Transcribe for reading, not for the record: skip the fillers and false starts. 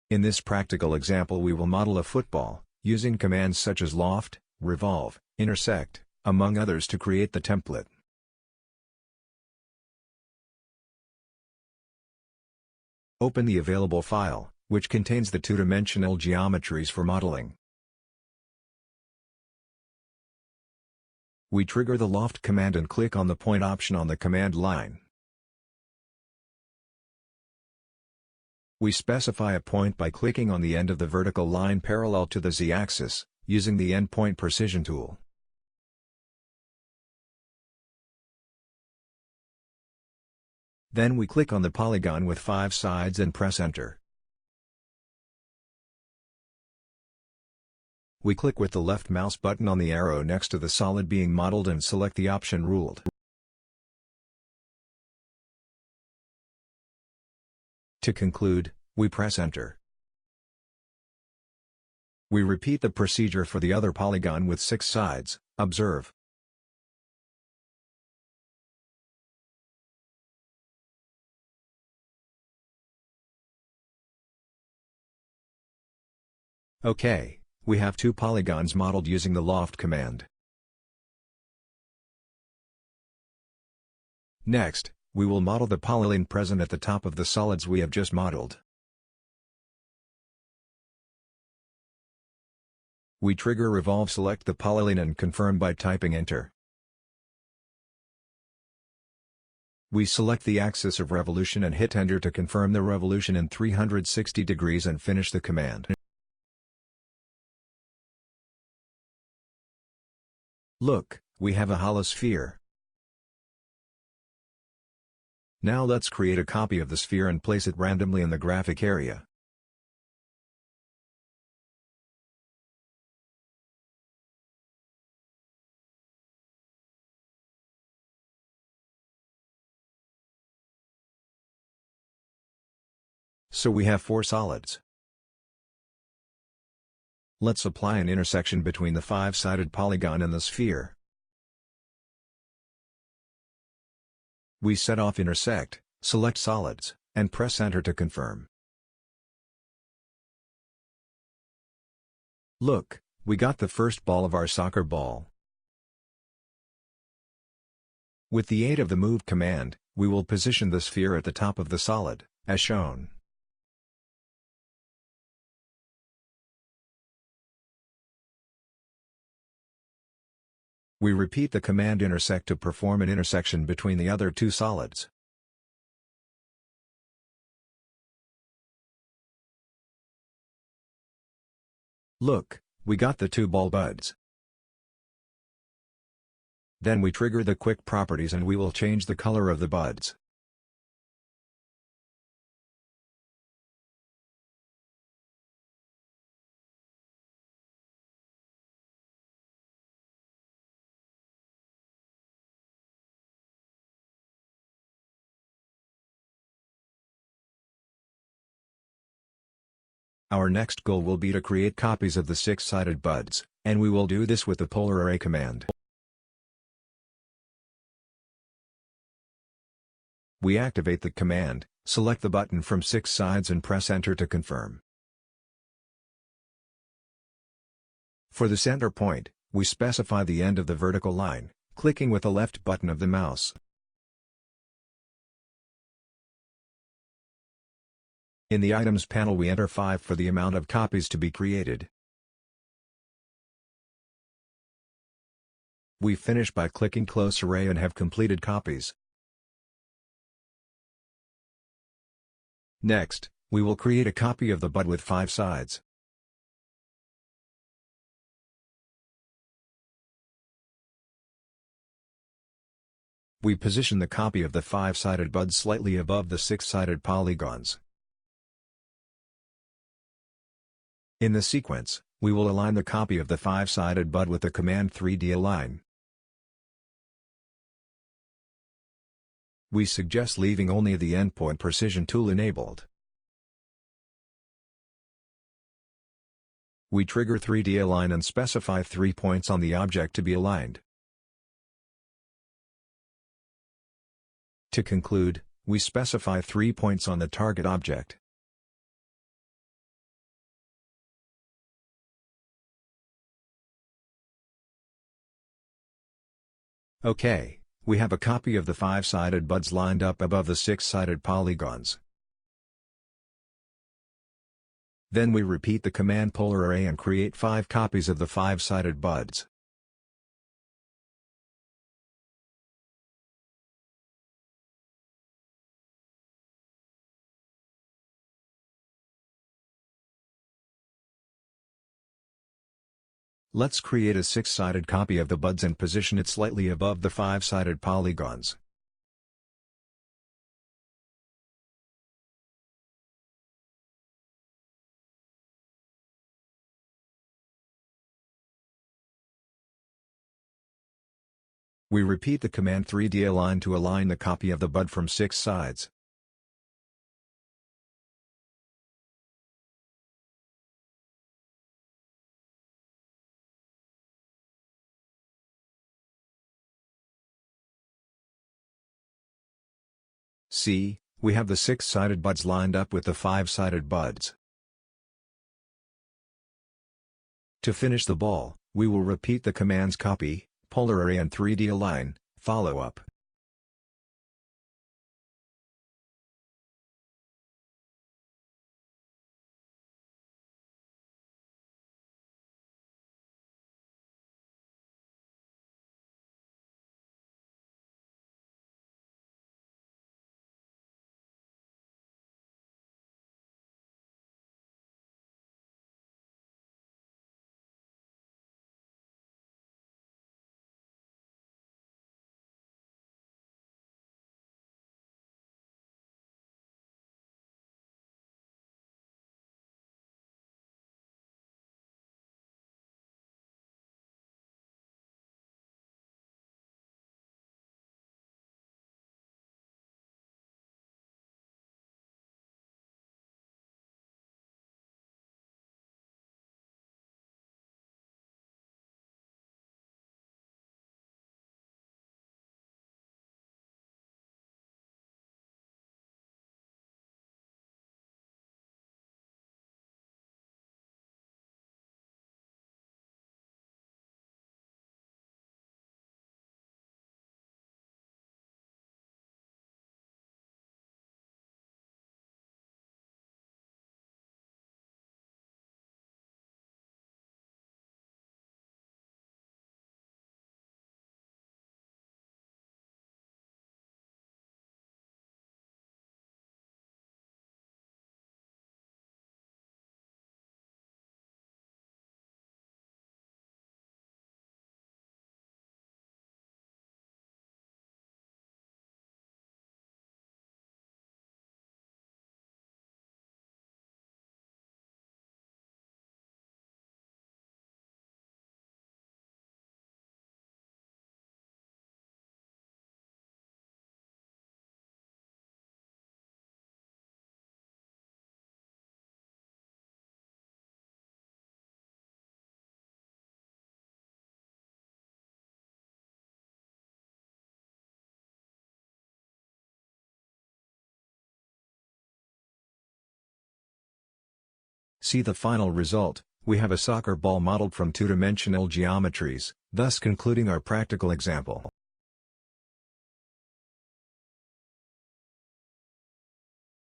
In this practical example we will model a football, using commands such as Loft, Revolve, Intersect, among others to create the template. Open the available file, which contains the two-dimensional geometries for modeling. We trigger the Loft command and click on the point option on the command line. We specify a point by clicking on the end of the vertical line parallel to the z-axis, using the Endpoint Precision tool. Then we click on the polygon with 5 sides and press Enter. We click with the left mouse button on the arrow next to the solid being modeled and select the option ruled. To conclude, we press Enter. We repeat the procedure for the other polygon with 6 sides. Observe. OK, we have 2 polygons modeled using the Loft command. Next, we will model the polyline present at the top of the solids we have just modeled. We trigger Revolve, select the polyline and confirm by typing Enter. We select the axis of revolution and hit Enter to confirm the revolution in 360 degrees and finish the command. Look, we have a hollow sphere. Now let's create a copy of the sphere and place it randomly in the graphic area. So we have 4 solids. Let's apply an intersection between the 5-sided polygon and the sphere. We set off Intersect, select Solids, and press Enter to confirm. Look, we got the first ball of our soccer ball. With the aid of the Move command, we will position the sphere at the top of the solid, as shown. We repeat the command Intersect to perform an intersection between the other 2 solids. Look, we got the 2 ball buds. Then we trigger the quick properties and we will change the color of the buds. Our next goal will be to create copies of the 6-sided buds, and we will do this with the polar array command. We activate the command, select the button from 6 sides and press Enter to confirm. For the center point, we specify the end of the vertical line, clicking with the left button of the mouse. In the Items panel we enter 5 for the amount of copies to be created. We finish by clicking Close Array and have completed copies. Next, we will create a copy of the bud with 5 sides. We position the copy of the 5-sided bud slightly above the 6-sided polygons. In the sequence, we will align the copy of the 5-sided bud with the command 3D Align. We suggest leaving only the Endpoint Precision tool enabled. We trigger 3D Align and specify 3 points on the object to be aligned. To conclude, we specify 3 points on the target object. OK, we have a copy of the 5-sided buds lined up above the 6-sided polygons. Then we repeat the command polar array and create 5 copies of the 5-sided buds. Let's create a 6-sided copy of the buds and position it slightly above the 5-sided polygons. We repeat the command 3D align to align the copy of the bud from 6 sides. See, we have the 6-sided buds lined up with the 5-sided buds. To finish the ball, we will repeat the commands copy, polar array and 3D align, follow up. See the final result, we have a soccer ball modeled from 2-dimensional geometries, thus concluding our practical example.